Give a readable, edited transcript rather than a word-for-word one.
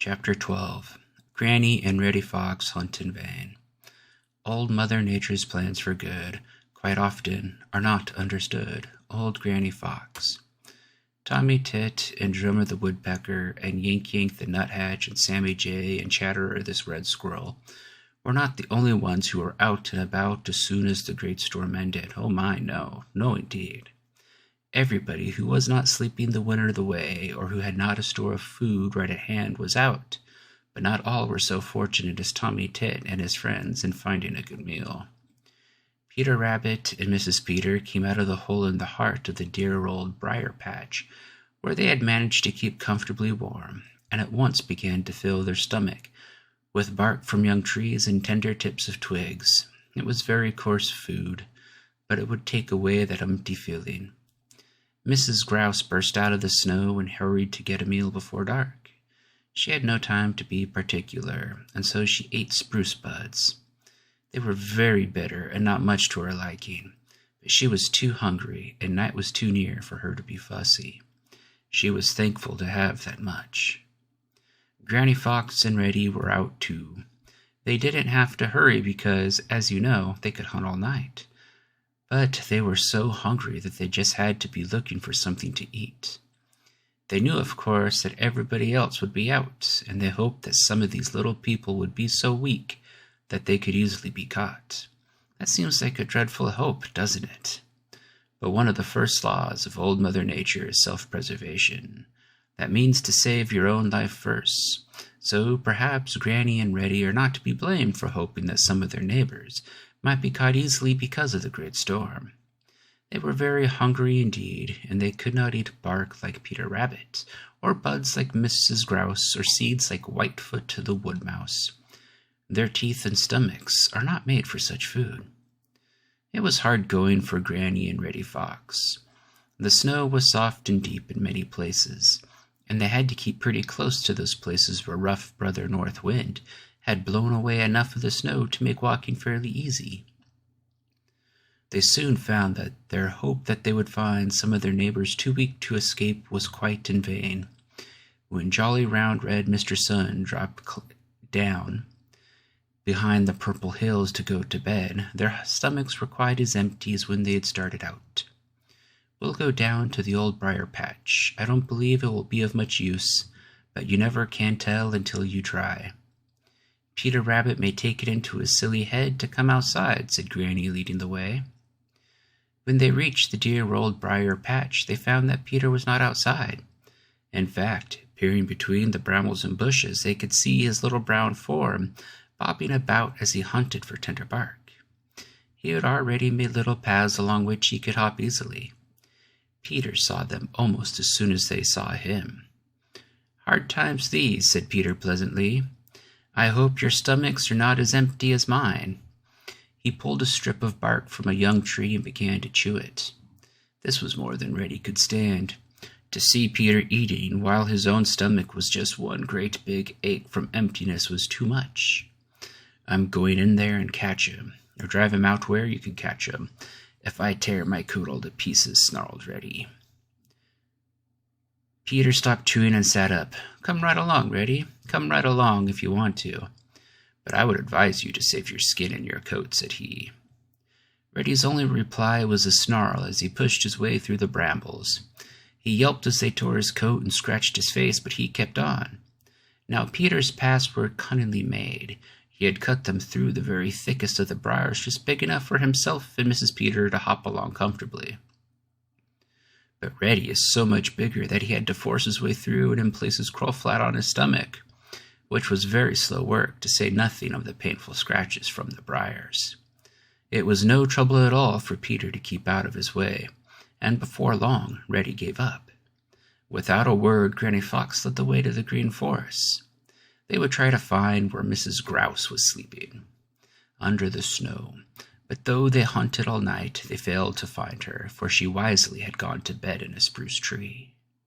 Chapter 12. Granny and Reddy Fox Hunt in Vain. Old Mother Nature's plans for good quite often are not understood. Old Granny Fox. Tommy Tit and Drummer the Woodpecker and Yank Yank the Nuthatch and Sammy Jay and Chatterer this Red Squirrel were not the only ones who were out and about as soon as the great storm ended. Oh my, no. No indeed. Everybody who was not sleeping the winter away or who had not a store of food right at hand was out, but not all were so fortunate as Tommy Tit and his friends in finding a good meal. Peter Rabbit and Mrs. Peter came out of the hole in the heart of the dear old briar patch, where they had managed to keep comfortably warm, and at once began to fill their stomach with bark from young trees and tender tips of twigs. It was very coarse food, but it would take away that empty feeling. Mrs. Grouse burst out of the snow and hurried to get a meal before dark. She had no time to be particular, and so she ate spruce buds. They were very bitter and not much to her liking, but she was too hungry, and night was too near for her to be fussy. She was thankful to have that much. Granny Fox and Reddy were out too. They didn't have to hurry because, as you know, they could hunt all night. But they were so hungry that they just had to be looking for something to eat. They knew, of course, that everybody else would be out, and they hoped that some of these little people would be so weak that they could easily be caught. That seems like a dreadful hope, doesn't it? But one of the first laws of Old Mother Nature is self-preservation. That means to save your own life first. So perhaps Granny and Reddy are not to be blamed for hoping that some of their neighbors might be caught easily because of the great storm. They were very hungry indeed, and they could not eat bark like Peter Rabbit, or buds like Mrs. Grouse, or seeds like Whitefoot the Wood Mouse. Their teeth and stomachs are not made for such food. It was hard going for Granny and Reddy Fox. The snow was soft and deep in many places, and they had to keep pretty close to those places where rough Brother North Wind had blown away enough of the snow to make walking fairly easy. They soon found that their hope that they would find some of their neighbors too weak to escape was quite in vain. When jolly round red Mr. Sun dropped down behind the purple hills to go to bed, their stomachs were quite as empty as when they had started out. "We'll go down to the old briar patch. I don't believe it will be of much use, but you never can tell until you try. Peter Rabbit may take it into his silly head to come outside," said Granny, leading the way. When they reached the dear old briar patch, they found that Peter was not outside. In fact, peering between the brambles and bushes, they could see his little brown form bobbing about as he hunted for tender bark. He had already made little paths along which he could hop easily. Peter saw them almost as soon as they saw him. "Hard times these," said Peter pleasantly. "I hope your stomachs are not as empty as mine." He pulled a strip of bark from a young tree and began to chew it. This was more than Reddy could stand. To see Peter eating while his own stomach was just one great big ache from emptiness was too much. "I'm going in there and catch him, or drive him out where you can catch him, if I tear my coat all to pieces," snarled Reddy. Peter stopped chewing and sat up. "Come right along, Reddy. Come right along if you want to. But I would advise you to save your skin in your coat," said he. Reddy's only reply was a snarl as he pushed his way through the brambles. He yelped as they tore his coat and scratched his face, but he kept on. Now Peter's paths were cunningly made. He had cut them through the very thickest of the briars, just big enough for himself and Mrs. Peter to hop along comfortably. But Reddy is so much bigger that he had to force his way through and in places crawl flat on his stomach, which was very slow work, to say nothing of the painful scratches from the briars. It was no trouble at all for Peter to keep out of his way, and before long Reddy gave up. Without a word, Granny Fox led the way to the Green Forest. They would try to find where Mrs. Grouse was sleeping, under the snow. But though they hunted all night, they failed to find her, for she wisely had gone to bed in a spruce tree.